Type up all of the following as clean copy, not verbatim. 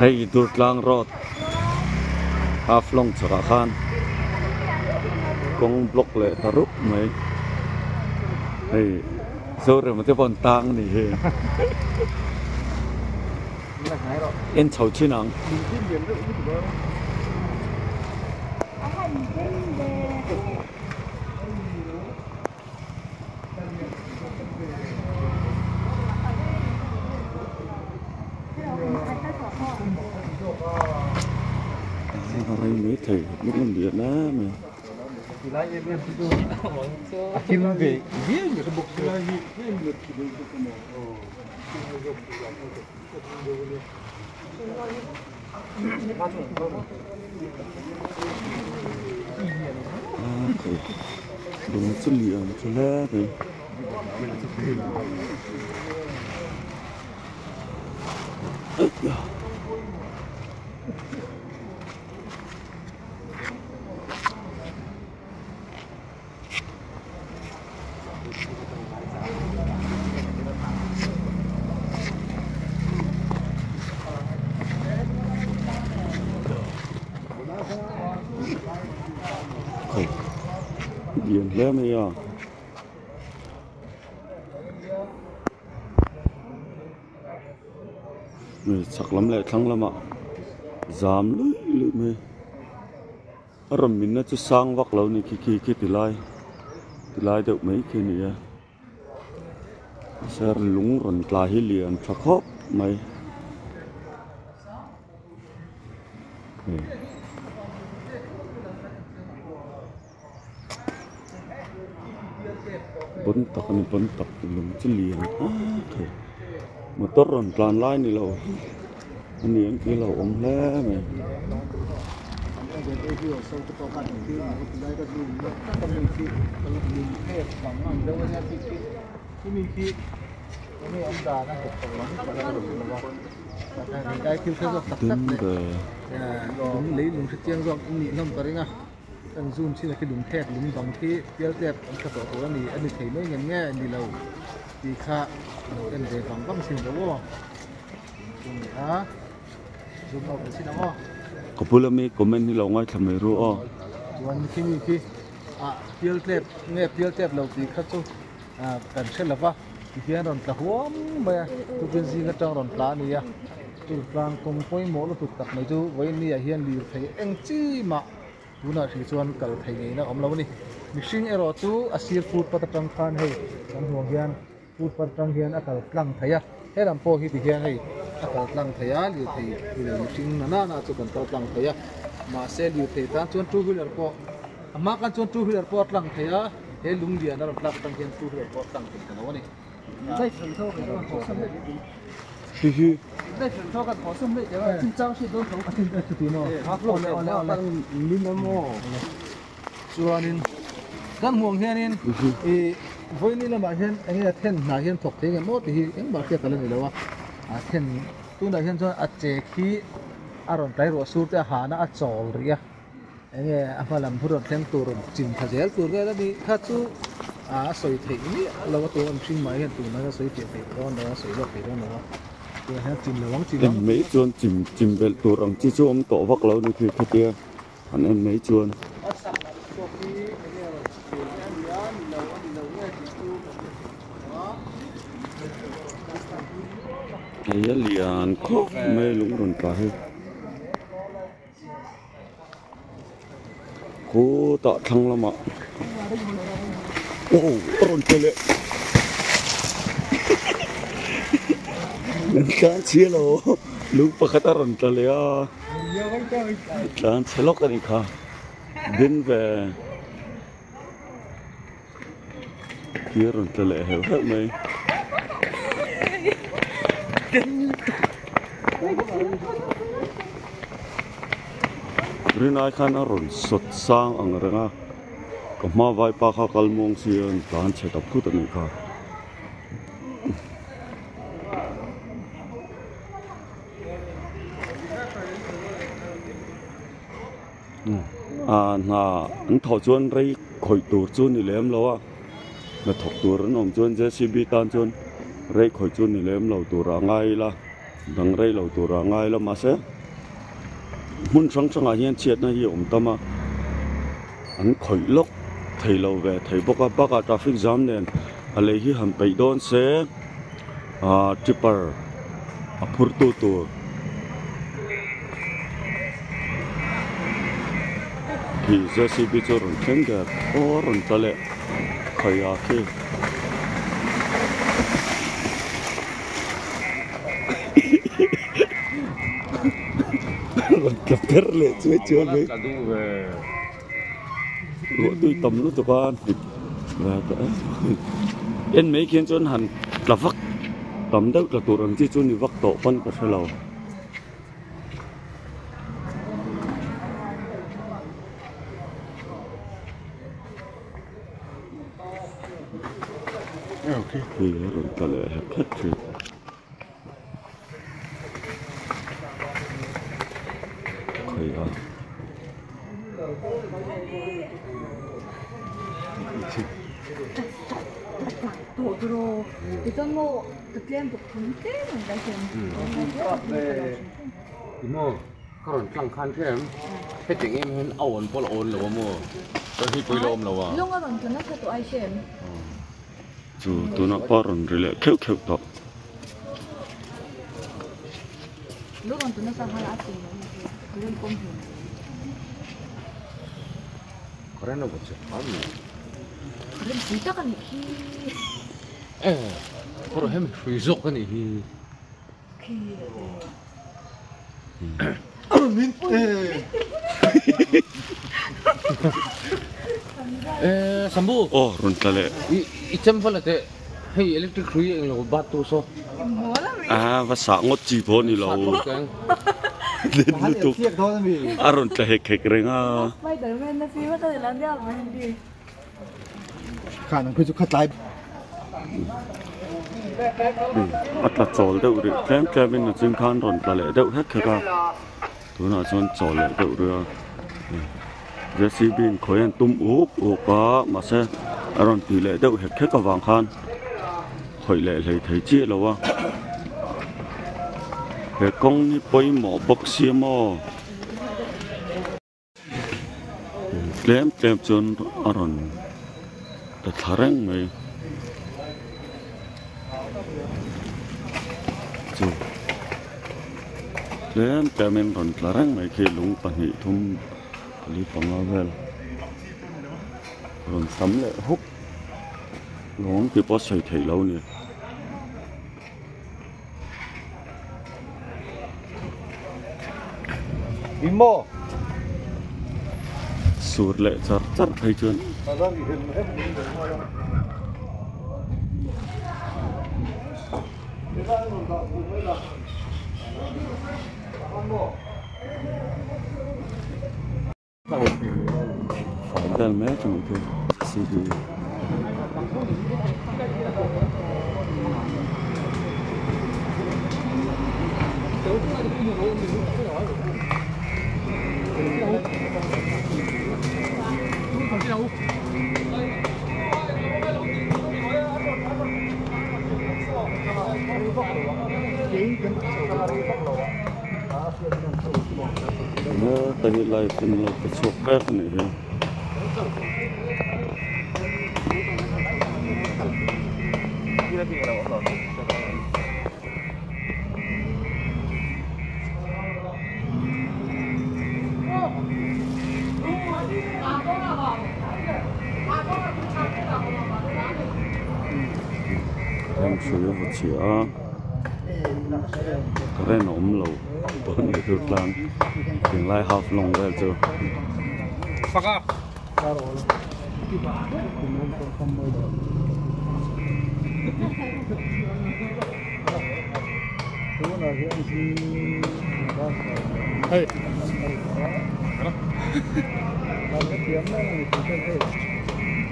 Hey, Durtlang Road, half long Sarakan, Gong block le Taruk mấy. Hey, rồi mà cái bọn tang này hey. Em chầu chi nắng. Đây mấy thầy lúc còn điện á mày. Kim về viết những cái bục Đúng chất liệu cho lẽ này. Điện lên này à. Mày chắc lắm lại thắng lắm ạ. Dám lưỡi mày. Rồi mình nó cho sang vắc lâu này khi tỷ lai được mấy khi này à. Sẽ lúng rần lại hi liền chắc hốp mày. Bốn tắc lúng chứ liền. Mà tốt rồi plan lai này lâu. Anh ấy kia lâu ông lẽ mày. Tính về đúng lấy đúng chiên rồi ông nhịn năm tới nga anh zoom xin là cái đúng thẹt đúng bằng cái tiêu đẹp anh tập tổ anh đi thấy mấy ngành nghe anh đi lâu đi khá anh về bằng vắng xin đó vô hả zoom vào cái xin đó có bữa mi comment đi lâu ngay thầm mày rồiวันที่มีที่เพียลเจ็บเนี่ยเพียลเจ็บเราตีขั้นสุดกันเช่นละวะที่เพียนรอนตะหัวมาตุเป็นสิ่งที่ต้องรอนปลาเนี่ยตุปลาคงป่วยหมดแล้วตุตักไม่จูไว้เนี่ยเฮียนดีไทยเอ็งจี้มาดูน่าที่ชวนกัลไทยนี่นะอมเราวันนี้มิชิงเอรอตูอาศัยฟูดปัตตังคันให้กันห่วงเฮียนฟูดปัตตังเฮียนอากาศกลางไทยให้ลำโพงที่เฮียนให้อากาศกลางไทยหรือไทยที่เรามิชิงน่าจะกันกลางไทยมาเซลอยู่ที่ตาชวนทูวิลเลอร์พอมากันชวนทูวิลเลอร์พอตั้งเทียเฮลุงเดียนเราตั้งเทียนทูวิลเลอร์พอตั้งเป็นกันวันนี้ได้ฝนเท่ากันขอสมเลยได้ฝนเท่ากันขอสมเลยแต่ว่าจริงจังสิโดนเขาจริงจังสุดเนาะฮักโลแล้วตั้งลิ้นน้ำมอส่วนนี้กันห่วงเฮียนี่วันนี้เรามาเห็นอันนี้เทนนาเห็นถกเทียนโน้ตที่เอ็งบอกเกี่ยวกับเรื่องอะไรวะเทนตัวนาเห็นส่วนอาเจคีอารมณ์ใจรัวสูดจะหาหน้าจอลรีอะเนี่ยอาลัมพูดเรื่องตัวจินทเจลตัวก็แล้วนี่ถ้าจู่สวยถี่นี่เราก็ตัวมันชิมมาเห็นตัวนั้นก็สวยเปียกร้อนนะสวยรอบเปียกร้อนนะตัวนี้จินระวังจินระวังไม่ชวนจิมเป็นตัวรังที่ช่วงโตวักเรานี่คือแค่อันนั้นไม่ชวนไอ้ยันเลียนก็ไม่ลุงรนปลาให้กูต่อทั้งละมั้งโอ้รนเจเลยนั่นการเชี่ยเราลูกปะคัตรนเจเลยอ่ะการเชลกันอีกค่ะดินเวเกี่ยรนเจเลยเหรอไหมเรื่องนั้นขันอารมณ์สดสร้างอังเรงก็มาไว้ปากขลมงเสียนการเช็ดพูดนี่ค่ะน่าอันถอดจวนไรคอยตัวจวนนี่เลี้ยมแล้วอ่ะน่าถอดตัวนั้นองจวนเจสิบีตานจวนไรคอยจวนนี่เลี้ยมเราตัวร่างไงล่ะ dang rei lo tu ra ngai la ma se mun sang sang a hian chiat na hi tama an khoi lok thei lo ve thei boka baka traffic jam nen a le hi han pei don se tipper a phur tu ki JCB chu ron thleng ga ron tale khaya ki ron kapter le chu me lo tui tam lu tu kan và en mấy kiến chôn hẳn là vắc tầm đất là tụ rằng chi chôn đi vắc tổ phân của xe lầu ok thì rồi ta lại hết thì khởi 도드로 이전 뭐 그때는 또 군대는 가신 이모 그런 랑칸 캠 해ting em hen ổn pol ổn là mo tôi hi poi lom là wa 용어는 전화서 또 아이셈 chú tôi nó paron rồi khéo khéo đó 로건 전화서 하나 아시는 그런 공부 그래 너 보지 그럼 진짜가 니 에 바로 햄 프리족 아니 에 삼부 ron tale 이 템플ate hey electric tree ang lo batu so và sáng ngót chỉ bỏ đi lâu kang lên YouTube thiệt thôi mi ron tale kẹt rồi nga Bây giờ mình nó phi mất rồi làm gì mà đi khả năng cứ chụp khát lại bắt là trồi đâu được kem bên là chim khan ron tale đâu hết kẹt ra tôi nói chọn trồi lại đâu được JCB khối anh tum úp có mà sẽ ron tỷ lệ đâu hết kẹt cả vàng khan khởi lệ lấy thấy chia lâu à cái công như bơi mỏ bốc xia mỏ lém chôn ron đã thả răng mày chú lém mình ron thả răng mày khi lúng pan hị thum lý phong vel ron sắm lệ hút ngón cái bó sợi thầy lâu nè Imo sụt lệ chặt thấy chưa phải đàn mét cho mình thôi xin đi nó tại vì lại phần là cái số khác này em sử dụng một chiếc cái này nó ốm lâu bốn người được làm tiếng lai half long về chưa Paka hey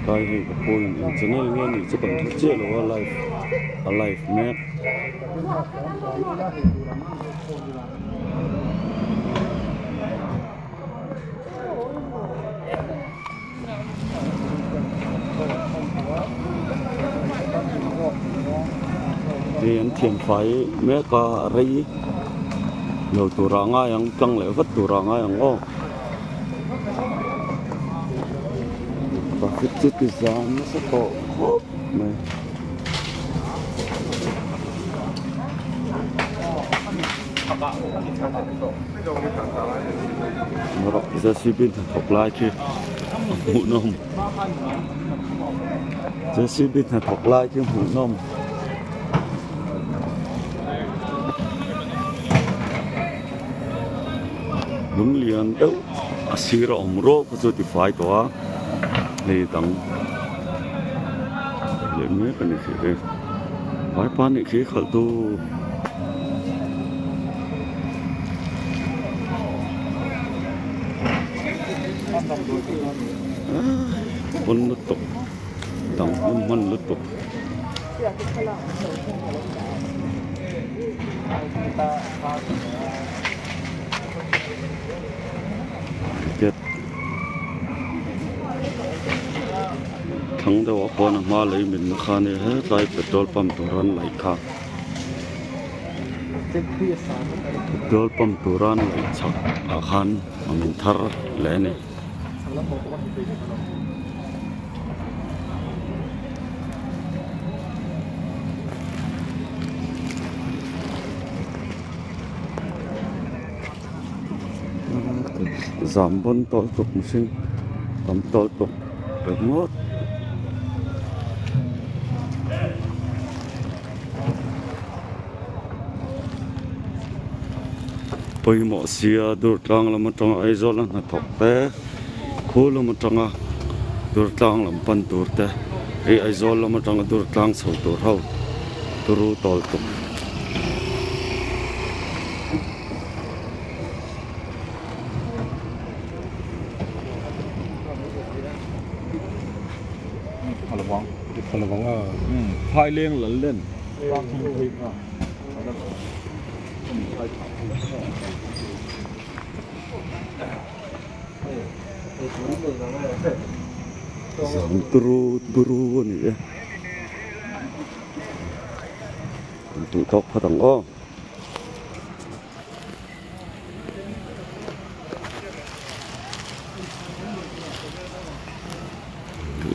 cái gì của tôi cho nên nghe thì chắc còn chết là alive mẹ thì anh thiền phải mấy cái rây đầu tủ ra ngay yang căng lại vắt tủ ra ngay yang ô và cái chiếc cái giá nó sẽ có hộp này nó đọc ra suy bin thật học lại kia hủ nông ra suy bin thật học lại kia hủ nông đúng liền đâu asira omro positify toa le tang le me kan ke vai pan ni ke khal tu con lứt tục tang man lứt tục chết thằng đâu có nó mà lấy mình khai này hết cái petrol pump turan lại khá petrol pump turan lại chắc khan mà mình thar lẽ này giảm bớt tội tục sinh giảm tội tục được mất bây mọi xia đột trăng là một trong ai rồi là thọc té khô là một trong đột trăng là pan đột té ai rồi là một trong đột trăng sầu đột hậu đột tội tục phần là bóng hai liên lẫn lên giảm turu này tụi tóc phát thằng ô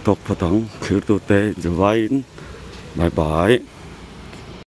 tóc phát thằng khử tụi tê giờ vai bye bye